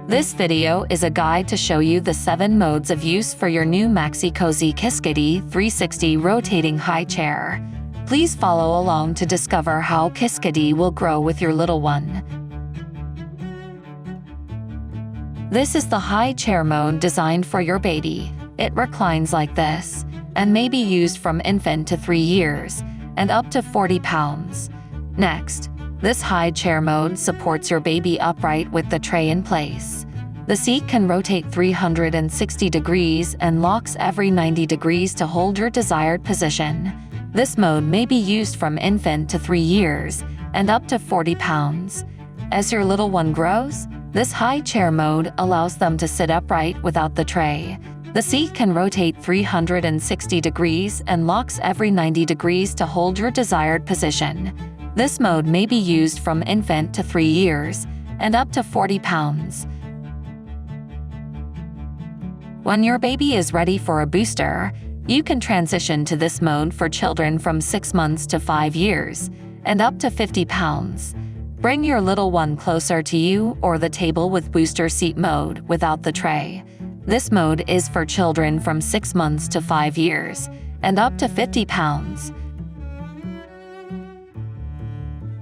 This video is a guide to show you the 7 modes of use for your new Maxi-Cosi Kiskadee 360 rotating high chair. Please follow along to discover how Kiskadee will grow with your little one. This is the high chair mode designed for your baby. It reclines like this, and may be used from infant to 3 years, and up to 40 pounds. Next, this high chair mode supports your baby upright with the tray in place. The seat can rotate 360 degrees and locks every 90 degrees to hold your desired position. This mode may be used from infant to 3 years and up to 40 pounds. As your little one grows, this high chair mode allows them to sit upright without the tray. The seat can rotate 360 degrees and locks every 90 degrees to hold your desired position. This mode may be used from infant to 3 years and up to 40 pounds. When your baby is ready for a booster, you can transition to this mode for children from 6 months to 5 years and up to 50 pounds. Bring your little one closer to you or the table with booster seat mode without the tray. This mode is for children from 6 months to 5 years and up to 50 pounds.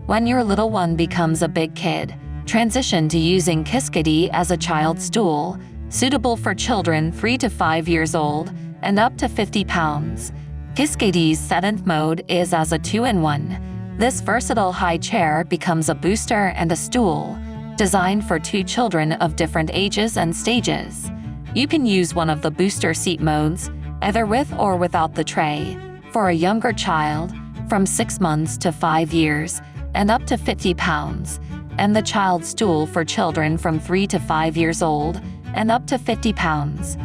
When your little one becomes a big kid, transition to using Kiskadee as a child stool, suitable for children 3 to 5 years old and up to 50 pounds. Kiskadee's 7th mode is as a 2-in-1. This versatile high chair becomes a booster and a stool, designed for 2 children of different ages and stages. You can use one of the booster seat modes, either with or without the tray, for a younger child, from 6 months to 5 years, and up to 50 pounds, and the child stool for children from 3 to 5 years old, and up to 50 pounds.